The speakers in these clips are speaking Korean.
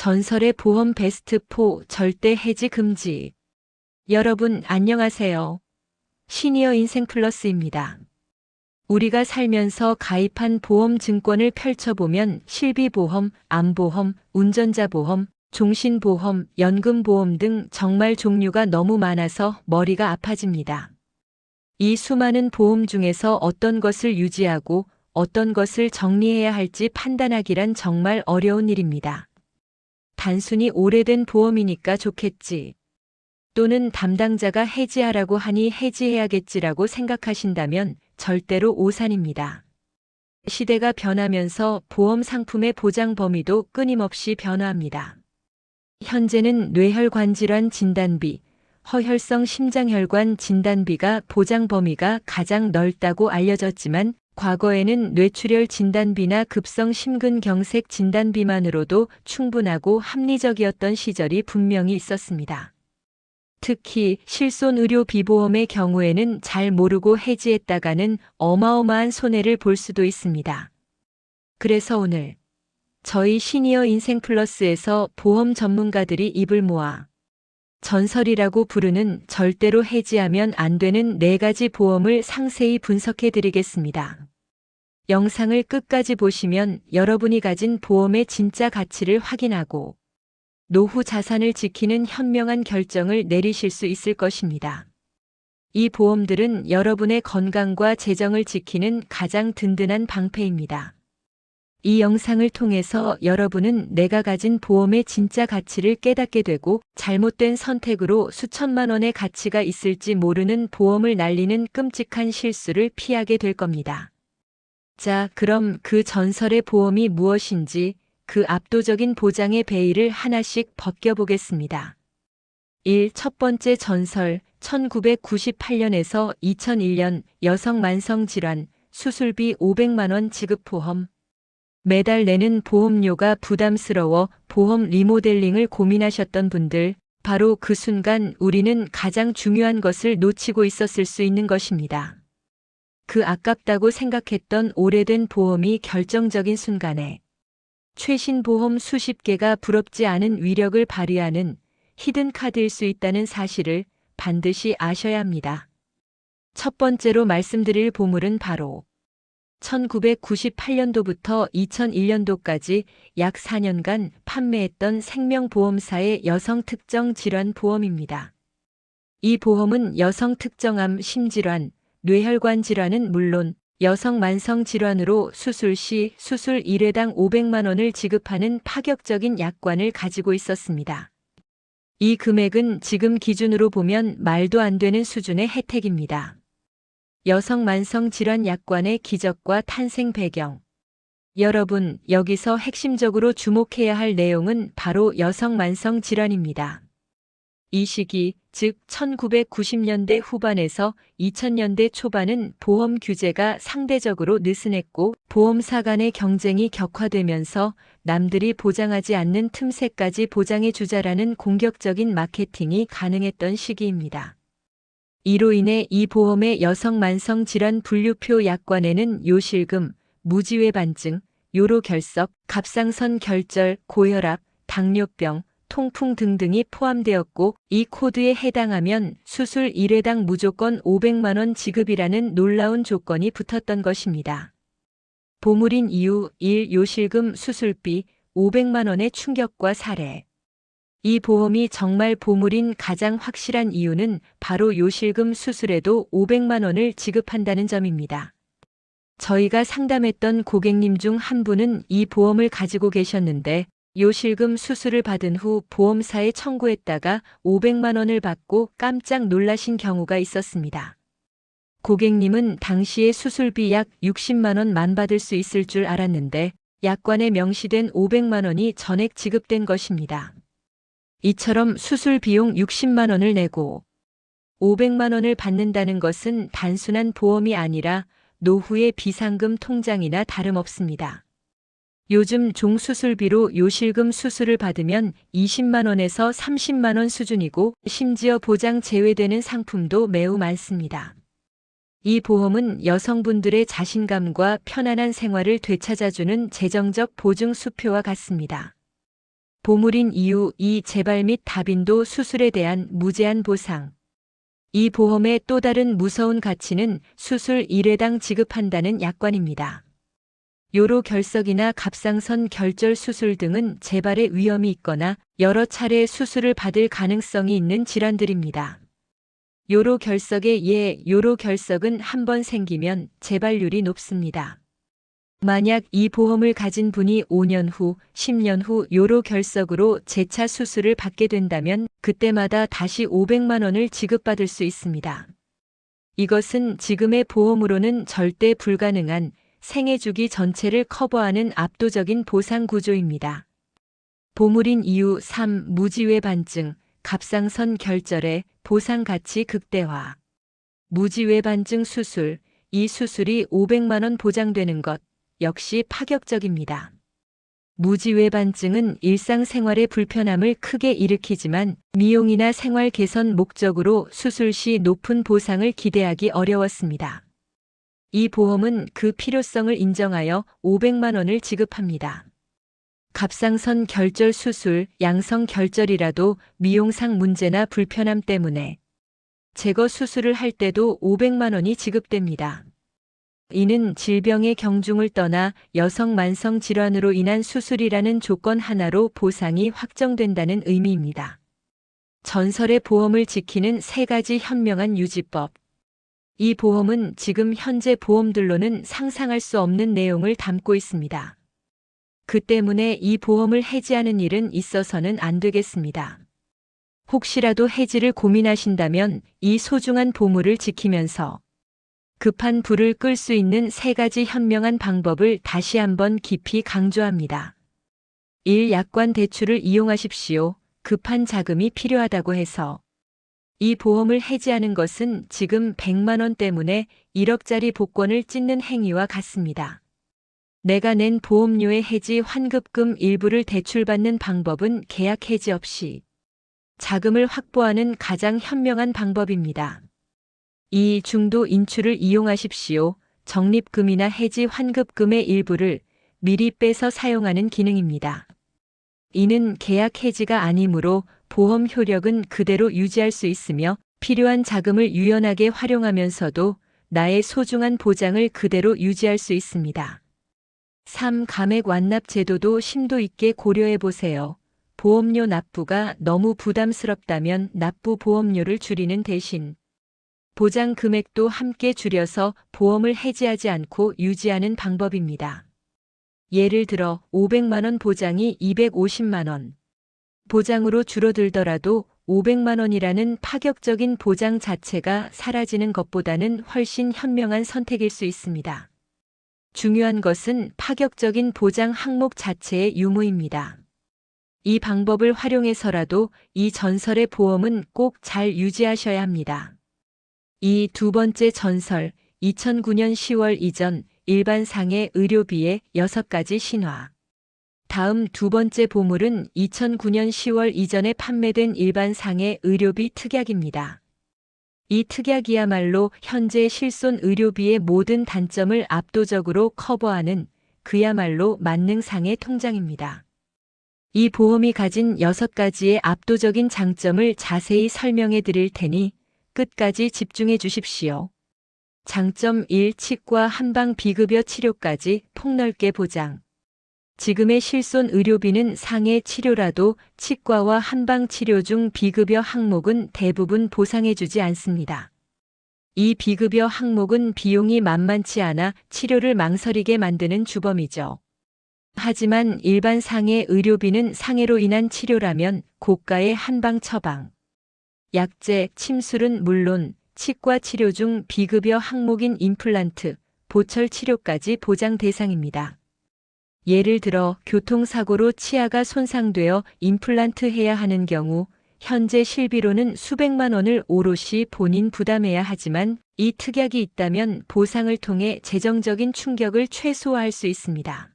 전설의 보험 베스트 4 절대 해지 금지. 여러분 안녕하세요. 시니어 인생 플러스입니다. 우리가 살면서 가입한 보험 증권을 펼쳐보면 실비보험, 암보험, 운전자보험, 종신보험, 연금보험 등 정말 종류가 너무 많아서 머리가 아파집니다. 이 수많은 보험 중에서 어떤 것을 유지하고 어떤 것을 정리해야 할지 판단하기란 정말 어려운 일입니다. 단순히 오래된 보험이니까 좋겠지. 또는 담당자가 해지하라고 하니 해지해야겠지라고 생각하신다면 절대로 오산입니다. 시대가 변하면서 보험 상품의 보장 범위도 끊임없이 변화합니다. 현재는 뇌혈관 질환 진단비, 허혈성 심장혈관 진단비가 보장 범위가 가장 넓다고 알려졌지만 과거에는 뇌출혈 진단비나 급성 심근경색 진단비만으로도 충분하고 합리적이었던 시절이 분명히 있었습니다. 특히 실손의료비보험의 경우에는 잘 모르고 해지했다가는 어마어마한 손해를 볼 수도 있습니다. 그래서 오늘 저희 시니어 인생 플러스에서 보험 전문가들이 입을 모아 전설이라고 부르는 절대로 해지하면 안 되는 4가지 보험을 상세히 분석해 드리겠습니다. 영상을 끝까지 보시면 여러분이 가진 보험의 진짜 가치를 확인하고 노후 자산을 지키는 현명한 결정을 내리실 수 있을 것입니다. 이 보험들은 여러분의 건강과 재정을 지키는 가장 든든한 방패입니다. 이 영상을 통해서 여러분은 내가 가진 보험의 진짜 가치를 깨닫게 되고 잘못된 선택으로 수천만 원의 가치가 있을지 모르는 보험을 날리는 끔찍한 실수를 피하게 될 겁니다. 자, 그럼 그 전설의 보험이 무엇인지 그 압도적인 보장의 베일을 하나씩 벗겨보겠습니다. 1. 첫 번째 전설, 1998년에서 2001년 여성 만성질환, 수술비 500만 원 지급보험. 매달 내는 보험료가 부담스러워 보험 리모델링을 고민하셨던 분들, 바로 그 순간 우리는 가장 중요한 것을 놓치고 있었을 수 있는 것입니다. 그 아깝다고 생각했던 오래된 보험이 결정적인 순간에 최신 보험 수십 개가 부럽지 않은 위력을 발휘하는 히든 카드일 수 있다는 사실을 반드시 아셔야 합니다. 첫 번째로 말씀드릴 보물은 바로 1998년도부터 2001년도까지 약 4년간 판매했던 생명보험사의 여성 특정 질환 보험입니다. 이 보험은 여성 특정암 심질환, 뇌혈관 질환은 물론 여성 만성 질환으로 수술 시 수술 1회당 500만 원을 지급하는 파격적인 약관을 가지고 있었습니다. 이 금액은 지금 기준으로 보면 말도 안 되는 수준의 혜택입니다. 여성 만성 질환 약관의 기적과 탄생 배경. 여러분, 여기서 핵심적으로 주목해야 할 내용은 바로 여성 만성 질환입니다. 이 시기, 즉 1990년대 후반에서 2000년대 초반은 보험 규제가 상대적으로 느슨했고 보험사 간의 경쟁이 격화되면서 남들이 보장하지 않는 틈새까지 보장해 주자라는 공격적인 마케팅이 가능했던 시기입니다. 이로 인해 이 보험의 여성 만성 질환 분류표 약관에는 요실금, 무지외 반증, 요로결석, 갑상선 결절, 고혈압, 당뇨병, 통풍 등등이 포함되었고 이 코드에 해당하면 수술 1회당 무조건 500만 원 지급이라는 놀라운 조건이 붙었던 것입니다. 보물인 이유 1. 요실금 수술비 500만 원의 충격과 사례. 이 보험이 정말 보물인 가장 확실한 이유는 바로 요실금 수술에도 500만 원을 지급한다는 점입니다. 저희가 상담했던 고객님 중 한 분은 이 보험을 가지고 계셨는데 요실금 수술을 받은 후 보험사에 청구했다가 500만 원을 받고 깜짝 놀라신 경우가 있었습니다. 고객님은 당시에 수술비 약 60만 원만 받을 수 있을 줄 알았는데 약관에 명시된 500만 원이 전액 지급된 것입니다. 이처럼 수술 비용 60만 원을 내고 500만 원을 받는다는 것은 단순한 보험이 아니라 노후의 비상금 통장이나 다름없습니다. 요즘 종수술비로 요실금 수술을 받으면 20만 원에서 30만 원 수준이고 심지어 보장 제외되는 상품도 매우 많습니다. 이 보험은 여성분들의 자신감과 편안한 생활을 되찾아주는 재정적 보증 수표와 같습니다. 보물인 이유 2. 재발 및 다빈도 수술에 대한 무제한 보상. 이 보험의 또 다른 무서운 가치는 수술 1회당 지급한다는 약관입니다. 요로 결석이나 갑상선 결절 수술 등은 재발의 위험이 있거나 여러 차례 수술을 받을 가능성이 있는 질환들입니다. 요로 결석의 예, 요로 결석은 한 번 생기면 재발률이 높습니다. 만약 이 보험을 가진 분이 5년 후, 10년 후 요로 결석으로 재차 수술을 받게 된다면 그때마다 다시 500만 원을 지급받을 수 있습니다. 이것은 지금의 보험으로는 절대 불가능한 생애 주기 전체를 커버하는 압도적인 보상 구조입니다. 보물인 이유 3. 무지외반증, 갑상선 결절의 보상 가치 극대화. 무지외반증 수술, 이 수술이 500만 원 보장되는 것 역시 파격적입니다. 무지외반증은 일상생활의 불편함을 크게 일으키지만 미용이나 생활 개선 목적으로 수술 시 높은 보상을 기대하기 어려웠습니다. 이 보험은 그 필요성을 인정하여 500만 원을 지급합니다. 갑상선 결절 수술, 양성 결절이라도 미용상 문제나 불편함 때문에 제거 수술을 할 때도 500만 원이 지급됩니다. 이는 질병의 경중을 떠나 여성 만성 질환으로 인한 수술이라는 조건 하나로 보상이 확정된다는 의미입니다. 전설의 보험을 지키는 3가지 현명한 유지법. 이 보험은 지금 현재 보험들로는 상상할 수 없는 내용을 담고 있습니다. 그 때문에 이 보험을 해지하는 일은 있어서는 안 되겠습니다. 혹시라도 해지를 고민하신다면 이 소중한 보물을 지키면서 급한 불을 끌 수 있는 3가지 현명한 방법을 다시 한번 깊이 강조합니다. 1. 약관 대출을 이용하십시오. 급한 자금이 필요하다고 해서 이 보험을 해지하는 것은 지금 100만 원 때문에 1억짜리 복권을 찢는 행위와 같습니다. 내가 낸 보험료의 해지 환급금 일부를 대출받는 방법은 계약 해지 없이 자금을 확보하는 가장 현명한 방법입니다. 2. 중도 인출을 이용하십시오. 적립금이나 해지 환급금의 일부를 미리 빼서 사용하는 기능입니다. 이는 계약 해지가 아니므로 보험 효력은 그대로 유지할 수 있으며 필요한 자금을 유연하게 활용하면서도 나의 소중한 보장을 그대로 유지할 수 있습니다. 3. 감액 완납 제도도 심도 있게 고려해 보세요. 보험료 납부가 너무 부담스럽다면 납부 보험료를 줄이는 대신 보장 금액도 함께 줄여서 보험을 해지하지 않고 유지하는 방법입니다. 예를 들어 500만 원 보장이 250만 원. 보장으로 줄어들더라도 500만 원이라는 파격적인 보장 자체가 사라지는 것보다는 훨씬 현명한 선택일 수 있습니다. 중요한 것은 파격적인 보장 항목 자체의 유무입니다. 이 방법을 활용해서라도 이 전설의 보험은 꼭 잘 유지하셔야 합니다. 이 두 번째 전설, 2009년 10월 이전 일반 상해 의료비의 6가지 신화. 다음 두 번째 보물은 2009년 10월 이전에 판매된 일반 상해 의료비 특약입니다. 이 특약이야말로 현재 실손 의료비의 모든 단점을 압도적으로 커버하는 그야말로 만능상해 통장입니다. 이 보험이 가진 6가지의 압도적인 장점을 자세히 설명해 드릴 테니 끝까지 집중해 주십시오. 장점 1. 치과 한방 비급여 치료까지 폭넓게 보장. 지금의 실손 의료비는 상해 치료라도 치과와 한방 치료 중 비급여 항목은 대부분 보상해주지 않습니다. 이 비급여 항목은 비용이 만만치 않아 치료를 망설이게 만드는 주범이죠. 하지만 일반 상해 의료비는 상해로 인한 치료라면 고가의 한방 처방, 약제, 침술은 물론 치과 치료 중 비급여 항목인 임플란트, 보철 치료까지 보장 대상입니다. 예를 들어 교통사고로 치아가 손상되어 임플란트 해야 하는 경우 현재 실비로는 수백만 원을 오롯이 본인 부담해야 하지만 이 특약이 있다면 보상을 통해 재정적인 충격을 최소화할 수 있습니다.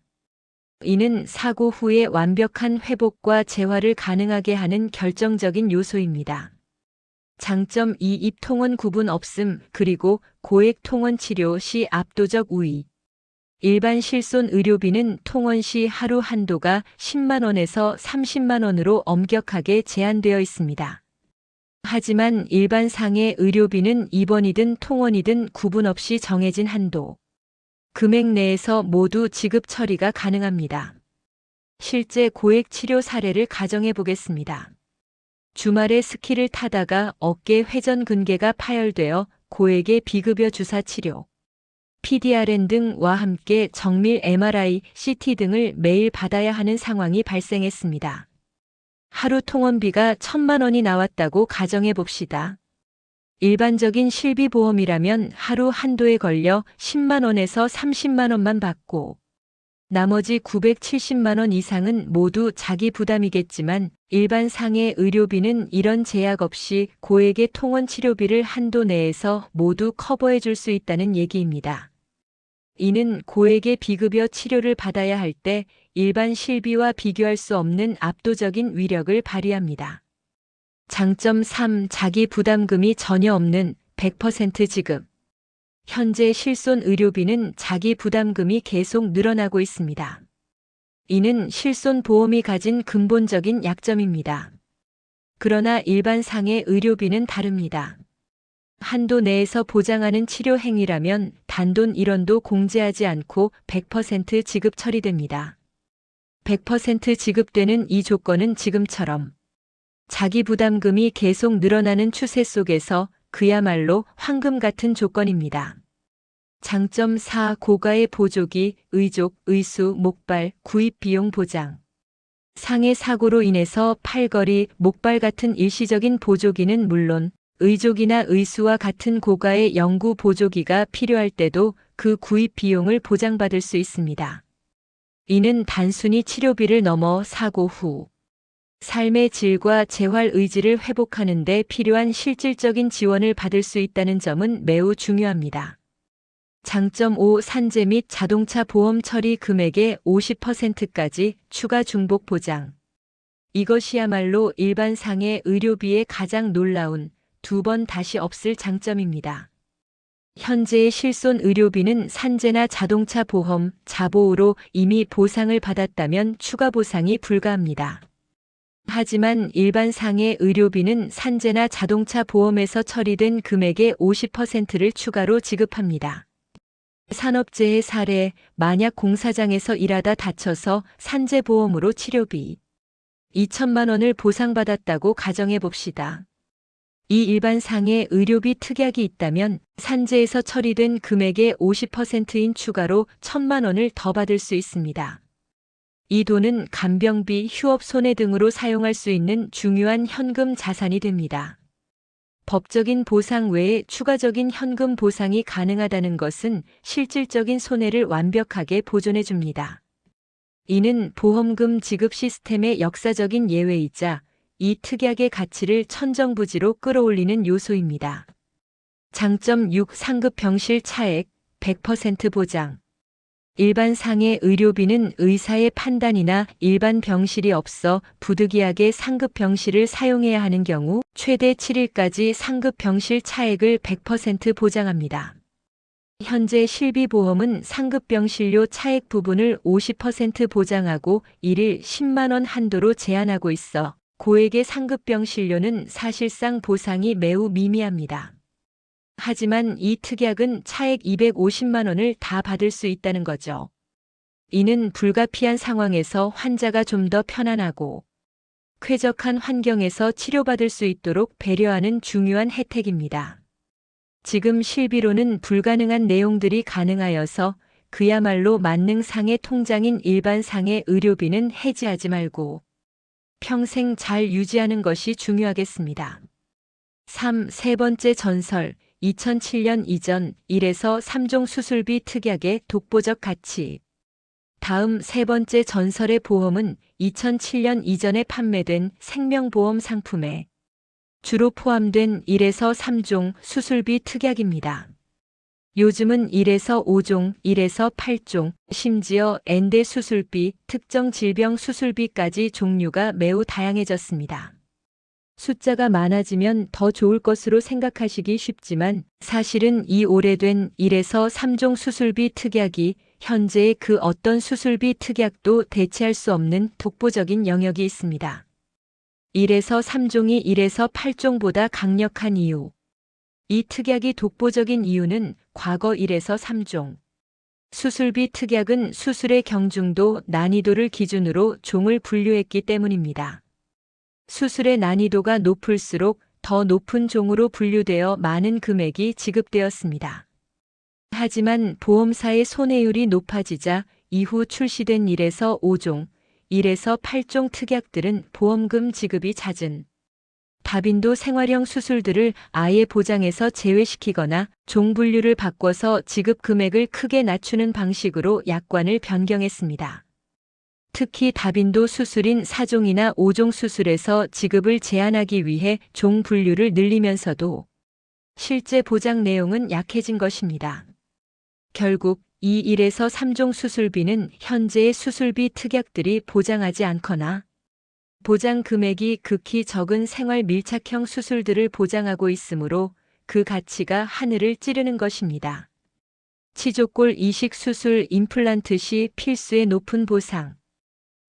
이는 사고 후의 완벽한 회복과 재활을 가능하게 하는 결정적인 요소입니다. 장점 2. 입통원 구분 없음 그리고 고액 통원 치료 시 압도적 우위. 일반 실손 의료비는 통원 시 하루 한도가 10만 원에서 30만 원으로 엄격하게 제한되어 있습니다. 하지만 일반 상해 의료비는 입원이든 통원이든 구분 없이 정해진 한도, 금액 내에서 모두 지급 처리가 가능합니다. 실제 고액 치료 사례를 가정해 보겠습니다. 주말에 스키를 타다가 어깨 회전근개가 파열되어 고액의 비급여 주사 치료, PDRN 등과 함께 정밀 MRI, CT 등을 매일 받아야 하는 상황이 발생했습니다. 하루 통원비가 1,000만 원이 나왔다고 가정해 봅시다. 일반적인 실비보험이라면 하루 한도에 걸려 10만 원에서 30만 원만 받고 나머지 970만 원 이상은 모두 자기 부담이겠지만 일반 상해 의료비는 이런 제약 없이 고액의 통원 치료비를 한도 내에서 모두 커버해 줄 수 있다는 얘기입니다. 이는 고액의 비급여 치료를 받아야 할 때 일반 실비와 비교할 수 없는 압도적인 위력을 발휘합니다. 장점 3. 자기 부담금이 전혀 없는 100% 지급. 현재 실손 의료비는 자기 부담금이 계속 늘어나고 있습니다. 이는 실손 보험이 가진 근본적인 약점입니다. 그러나 일반 상해 의료비는 다릅니다. 한도 내에서 보장하는 치료 행위라면 단돈 1원도 공제하지 않고 100% 지급 처리됩니다. 100% 지급되는 이 조건은 지금처럼 자기 부담금이 계속 늘어나는 추세 속에서 그야말로 황금 같은 조건입니다. 장점 4. 고가의 보조기, 의족, 의수, 목발, 구입 비용 보장. 상해 사고로 인해서 팔걸이, 목발 같은 일시적인 보조기는 물론 의족이나 의수와 같은 고가의 영구 보조기가 필요할 때도 그 구입 비용을 보장받을 수 있습니다. 이는 단순히 치료비를 넘어 사고 후 삶의 질과 재활 의지를 회복하는 데 필요한 실질적인 지원을 받을 수 있다는 점은 매우 중요합니다. 장점 5. 산재 및 자동차 보험 처리 금액의 50%까지 추가 중복 보장. 이것이야말로 일반 상해 의료비의 가장 놀라운 2번 다시 없을 장점입니다. 현재의 실손 의료비는 산재나 자동차 보험, 자보호로 이미 보상을 받았다면 추가 보상이 불가합니다. 하지만 일반 상해 의료비는 산재나 자동차 보험에서 처리된 금액의 50%를 추가로 지급합니다. 산업재해 사례, 만약 공사장에서 일하다 다쳐서 산재보험으로 치료비 2천만 원을 보상받았다고 가정해 봅시다. 이 일반 상해 의료비 특약이 있다면 산재에서 처리된 금액의 50%인 추가로 1,000만 원을 더 받을 수 있습니다. 이 돈은 간병비, 휴업 손해 등으로 사용할 수 있는 중요한 현금 자산이 됩니다. 법적인 보상 외에 추가적인 현금 보상이 가능하다는 것은 실질적인 손해를 완벽하게 보존해 줍니다. 이는 보험금 지급 시스템의 역사적인 예외이자 이 특약의 가치를 천정부지로 끌어올리는 요소입니다. 장점 6. 상급 병실 차액 100% 보장. 일반 상해 의료비는 의사의 판단이나 일반 병실이 없어 부득이하게 상급 병실을 사용해야 하는 경우 최대 7일까지 상급 병실 차액을 100% 보장합니다. 현재 실비보험은 상급 병실료 차액 부분을 50% 보장하고 1일 10만 원 한도로 제한하고 있어 고액의 상급 병실료는 사실상 보상이 매우 미미합니다. 하지만 이 특약은 차액 250만 원을 다 받을 수 있다는 거죠. 이는 불가피한 상황에서 환자가 좀 더 편안하고 쾌적한 환경에서 치료받을 수 있도록 배려하는 중요한 혜택입니다. 지금 실비로는 불가능한 내용들이 가능하여서 그야말로 만능상해 통장인 일반 상해 의료비는 해지하지 말고 평생 잘 유지하는 것이 중요하겠습니다. 3. 세 번째 전설. 2007년 이전 1에서 3종 수술비 특약의 독보적 가치. 다음 세 번째 전설의 보험은 2007년 이전에 판매된 생명보험 상품에 주로 포함된 1에서 3종 수술비 특약입니다. 요즘은 1에서 5종, 1에서 8종, 심지어 엔대 수술비, 특정 질병 수술비까지 종류가 매우 다양해졌습니다. 숫자가 많아지면 더 좋을 것으로 생각하시기 쉽지만 사실은 이 오래된 1에서 3종 수술비 특약이 현재의 그 어떤 수술비 특약도 대체할 수 없는 독보적인 영역이 있습니다. 1에서 3종이 1에서 8종보다 강력한 이유. 이 특약이 독보적인 이유는 과거 1에서 3종. 수술비 특약은 수술의 경중도, 난이도를 기준으로 종을 분류했기 때문입니다. 수술의 난이도가 높을수록 더 높은 종으로 분류되어 많은 금액이 지급되었습니다. 하지만 보험사의 손해율이 높아지자 이후 출시된 1에서 5종, 1에서 8종 특약들은 보험금 지급이 잦은 다빈도 생활형 수술들을 아예 보장에서 제외시키거나 종 분류를 바꿔서 지급 금액을 크게 낮추는 방식으로 약관을 변경했습니다. 특히 다빈도 수술인 4종이나 5종 수술에서 지급을 제한하기 위해 종 분류를 늘리면서도 실제 보장 내용은 약해진 것입니다. 결국 이 1에서 3종 수술비는 현재의 수술비 특약들이 보장하지 않거나 보장 금액이 극히 적은 생활 밀착형 수술들을 보장하고 있으므로 그 가치가 하늘을 찌르는 것입니다. 치조골 이식 수술 임플란트 시 필수의 높은 보상.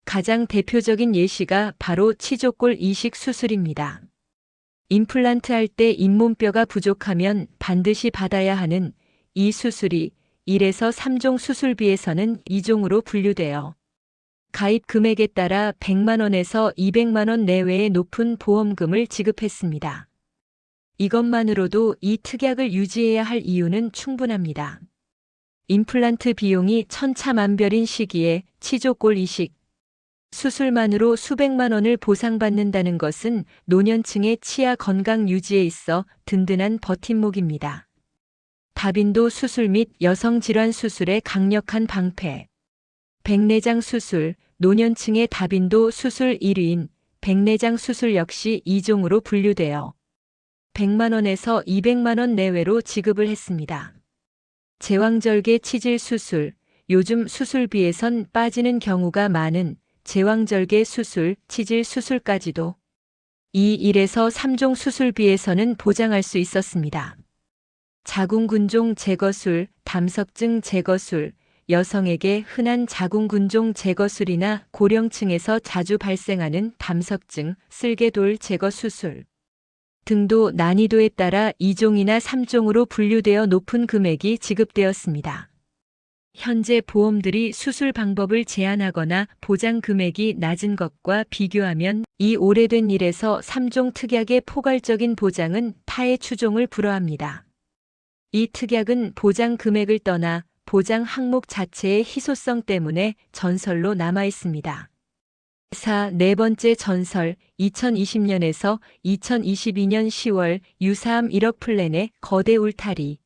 가장 대표적인 예시가 바로 치조골 이식 수술입니다. 임플란트 할 때 잇몸뼈가 부족하면 반드시 받아야 하는 이 수술이 1에서 3종 수술비에서는 2종으로 분류되어 가입 금액에 따라 100만 원에서 200만 원 내외의 높은 보험금을 지급했습니다. 이것만으로도 이 특약을 유지해야 할 이유는 충분합니다. 임플란트 비용이 천차만별인 시기에 치조골 이식 수술만으로 수백만 원을 보상받는다는 것은 노년층의 치아 건강 유지에 있어 든든한 버팀목입니다. 다빈도 수술 및 여성질환 수술의 강력한 방패. 백내장 수술, 노년층의 다빈도 수술 1위인 백내장 수술 역시 2종으로 분류되어 100만 원에서 200만 원 내외로 지급을 했습니다. 제왕절개 치질 수술, 요즘 수술비에선 빠지는 경우가 많은 제왕절개 수술, 치질 수술까지도 이 1에서 3종 수술비에서는 보장할 수 있었습니다. 자궁근종 제거술, 담석증 제거술, 여성에게 흔한 자궁근종 제거술이나 고령층에서 자주 발생하는 담석증, 쓸개돌 제거 수술 등도 난이도에 따라 2종이나 3종으로 분류되어 높은 금액이 지급되었습니다. 현재 보험들이 수술 방법을 제한하거나 보장 금액이 낮은 것과 비교하면 이 오래된 1에서 3종 특약의 포괄적인 보장은 타의 추종을 불허합니다. 이 특약은 보장 금액을 떠나 보장 항목 자체의 희소성 때문에 전설로 남아 있습니다. 네 번째 전설, 2020년에서 2022년 10월 유사암 1억 플랜의 거대 울타리.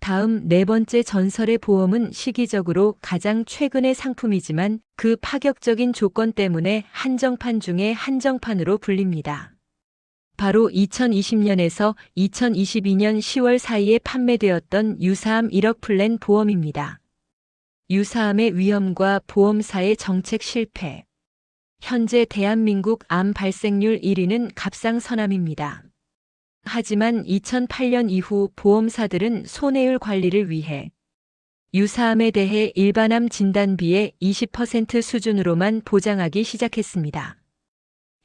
다음 네 번째 전설의 보험은 시기적으로 가장 최근의 상품이지만 그 파격적인 조건 때문에 한정판 중에 한정판으로 불립니다. 바로 2020년에서 2022년 10월 사이에 판매되었던 유사암 1억 플랜 보험입니다. 유사암의 위험과 보험사의 정책 실패. 현재 대한민국 암 발생률 1위는 갑상선암입니다. 하지만 2008년 이후 보험사들은 손해율 관리를 위해 유사암에 대해 일반암 진단비의 20% 수준으로만 보장하기 시작했습니다.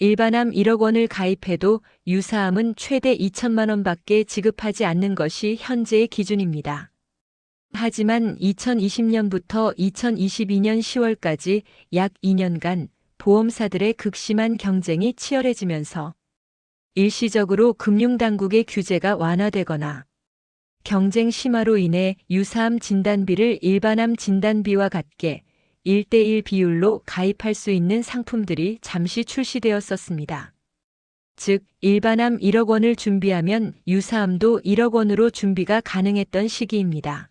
일반암 1억 원을 가입해도 유사암은 최대 2천만 원밖에 지급하지 않는 것이 현재의 기준입니다. 하지만 2020년부터 2022년 10월까지 약 2년간 보험사들의 극심한 경쟁이 치열해지면서 일시적으로 금융당국의 규제가 완화되거나 경쟁 심화로 인해 유사암 진단비를 일반암 진단비와 같게 1대1 비율로 가입할 수 있는 상품들이 잠시 출시되었었습니다. 즉, 일반암 1억 원을 준비하면 유사암도 1억 원으로 준비가 가능했던 시기입니다.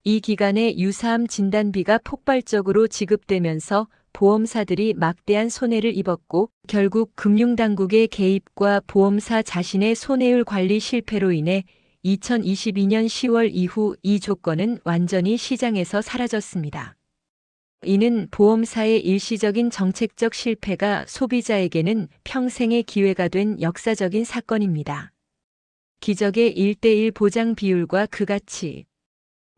이 기간에 유사암 진단비가 폭발적으로 지급되면서 보험사들이 막대한 손해를 입었고 결국 금융당국의 개입과 보험사 자신의 손해율 관리 실패로 인해 2022년 10월 이후 이 조건은 완전히 시장에서 사라졌습니다. 이는 보험사의 일시적인 정책적 실패가 소비자에게는 평생의 기회가 된 역사적인 사건입니다. 기적의 1대1 보장 비율과 그 가치.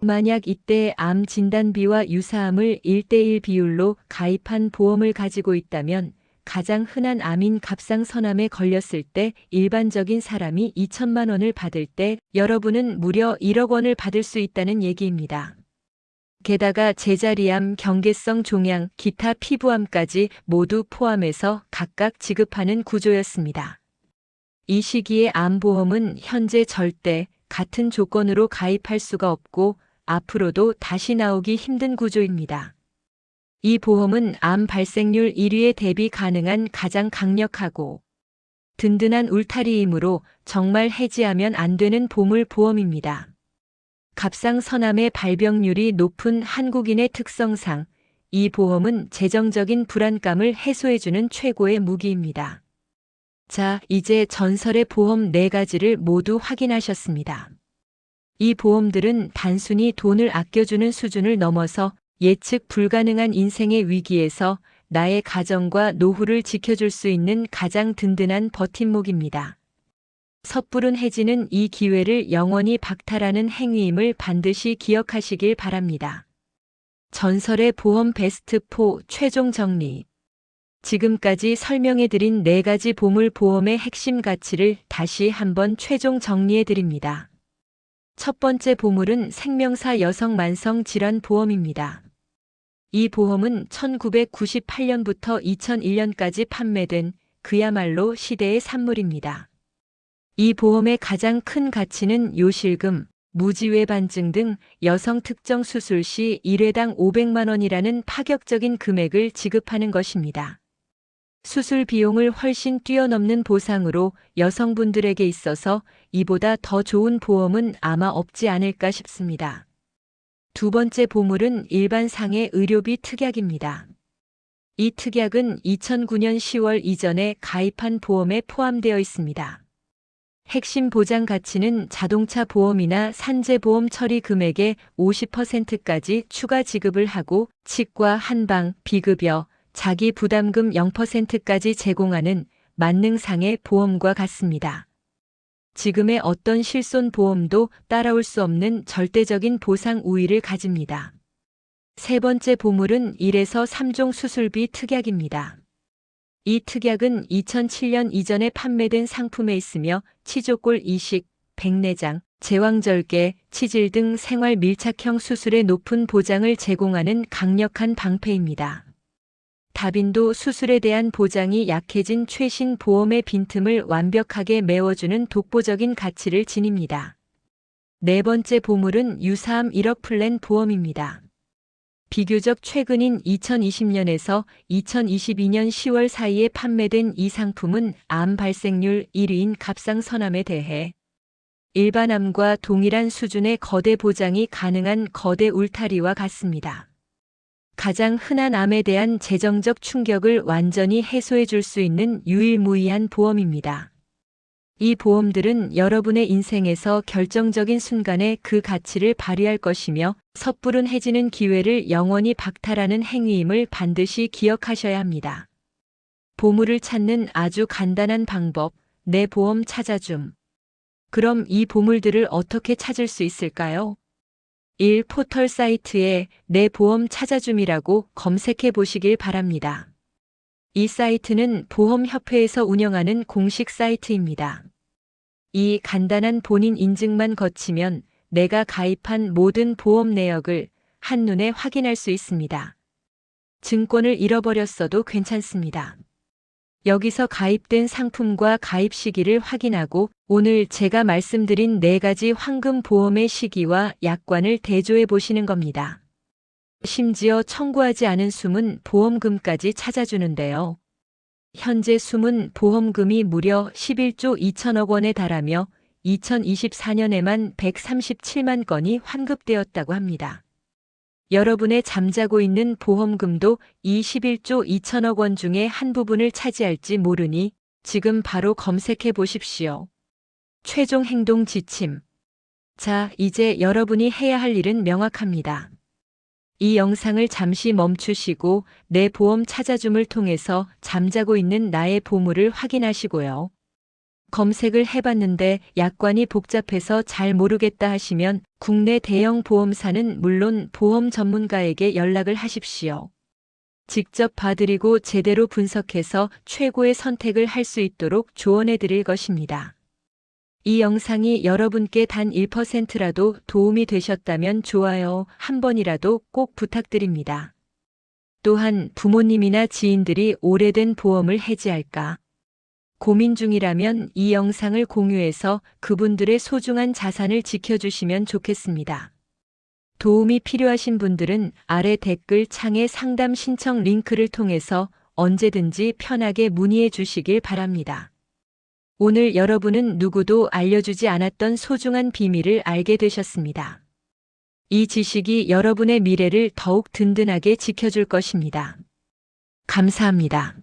만약 이때 암 진단비와 유사암을 1대1 비율로 가입한 보험을 가지고 있다면 가장 흔한 암인 갑상선암에 걸렸을 때 일반적인 사람이 2천만 원을 받을 때 여러분은 무려 1억 원을 받을 수 있다는 얘기입니다. 게다가 제자리암, 경계성 종양, 기타 피부암까지 모두 포함해서 각각 지급하는 구조였습니다. 이 시기에 암보험은 현재 절대 같은 조건으로 가입할 수가 없고 앞으로도 다시 나오기 힘든 구조입니다. 이 보험은 암 발생률 1위에 대비 가능한 가장 강력하고 든든한 울타리이므로 정말 해지하면 안 되는 보물 보험입니다. 갑상선암의 발병률이 높은 한국인의 특성상 이 보험은 재정적인 불안감을 해소해주는 최고의 무기입니다. 자, 이제 전설의 보험 4가지를 모두 확인하셨습니다. 이 보험들은 단순히 돈을 아껴주는 수준을 넘어서 예측 불가능한 인생의 위기에서 나의 가정과 노후를 지켜줄 수 있는 가장 든든한 버팀목입니다. 섣부른 해지는 이 기회를 영원히 박탈하는 행위임을 반드시 기억하시길 바랍니다. 전설의 보험 베스트 4 최종 정리. 지금까지 설명해드린 4가지 보물 보험의 핵심 가치를 다시 한번 최종 정리해드립니다. 첫 번째 보물은 생명사 여성 만성 질환 보험입니다. 이 보험은 1998년부터 2001년까지 판매된 그야말로 시대의 산물입니다. 이 보험의 가장 큰 가치는 요실금, 무지외 반증 등 여성 특정 수술 시 1회당 500만 원이라는 파격적인 금액을 지급하는 것입니다. 수술 비용을 훨씬 뛰어넘는 보상으로 여성분들에게 있어서 이보다 더 좋은 보험은 아마 없지 않을까 싶습니다. 두 번째 보물은 일반상해 의료비 특약입니다. 이 특약은 2009년 10월 이전에 가입한 보험에 포함되어 있습니다. 핵심 보장 가치는 자동차 보험이나 산재 보험 처리 금액의 50%까지 추가 지급을 하고 치과, 한방, 비급여, 자기 부담금 0%까지 제공하는 만능상해 보험과 같습니다. 지금의 어떤 실손 보험도 따라올 수 없는 절대적인 보상 우위를 가집니다. 세 번째 보물은 1에서 3종 수술비 특약입니다. 이 특약은 2007년 이전에 판매된 상품에 있으며 치조골 이식, 백내장, 제왕절개, 치질 등 생활 밀착형 수술의 높은 보장을 제공하는 강력한 방패입니다. 다빈도 수술에 대한 보장이 약해진 최신 보험의 빈틈을 완벽하게 메워주는 독보적인 가치를 지닙니다. 네 번째 보물은 유사암 1억 플랜 보험입니다. 비교적 최근인 2020년에서 2022년 10월 사이에 판매된 이 상품은 암 발생률 1위인 갑상선암에 대해 일반암과 동일한 수준의 거대 보장이 가능한 거대 울타리와 같습니다. 가장 흔한 암에 대한 재정적 충격을 완전히 해소해 줄 수 있는 유일무이한 보험입니다. 이 보험들은 여러분의 인생에서 결정적인 순간에 그 가치를 발휘할 것이며 섣부른 해지는 기회를 영원히 박탈하는 행위임을 반드시 기억하셔야 합니다. 보물을 찾는 아주 간단한 방법, 내 보험 찾아줌. 그럼 이 보물들을 어떻게 찾을 수 있을까요? 1. 포털 사이트에 내 보험 찾아줌이라고 검색해 보시길 바랍니다. 이 사이트는 보험협회에서 운영하는 공식 사이트입니다. 2. 간단한 본인 인증만 거치면 내가 가입한 모든 보험 내역을 한눈에 확인할 수 있습니다. 증권을 잃어버렸어도 괜찮습니다. 여기서 가입된 상품과 가입 시기를 확인하고 오늘 제가 말씀드린 4가지 황금 보험의 시기와 약관을 대조해 보시는 겁니다. 심지어 청구하지 않은 숨은 보험금까지 찾아주는데요. 현재 숨은 보험금이 무려 11조 2천억 원에 달하며 2024년에만 137만 건이 환급되었다고 합니다. 여러분의 잠자고 있는 보험금도 이 11조 2천억 원 중에 한 부분을 차지할지 모르니 지금 바로 검색해 보십시오. 최종 행동 지침. 자, 이제 여러분이 해야 할 일은 명확합니다. 이 영상을 잠시 멈추시고 내 보험 찾아줌을 통해서 잠자고 있는 나의 보물을 확인하시고요. 검색을 해봤는데 약관이 복잡해서 잘 모르겠다 하시면 국내 대형 보험사는 물론 보험 전문가에게 연락을 하십시오. 직접 봐드리고 제대로 분석해서 최고의 선택을 할 수 있도록 조언해 드릴 것입니다. 이 영상이 여러분께 단 1%라도 도움이 되셨다면 좋아요 한 번이라도 꼭 부탁드립니다. 또한 부모님이나 지인들이 오래된 보험을 해지할까 고민 중이라면 이 영상을 공유해서 그분들의 소중한 자산을 지켜주시면 좋겠습니다. 도움이 필요하신 분들은 아래 댓글 창에 상담 신청 링크를 통해서 언제든지 편하게 문의해 주시길 바랍니다. 오늘 여러분은 누구도 알려주지 않았던 소중한 비밀을 알게 되셨습니다. 이 지식이 여러분의 미래를 더욱 든든하게 지켜줄 것입니다. 감사합니다.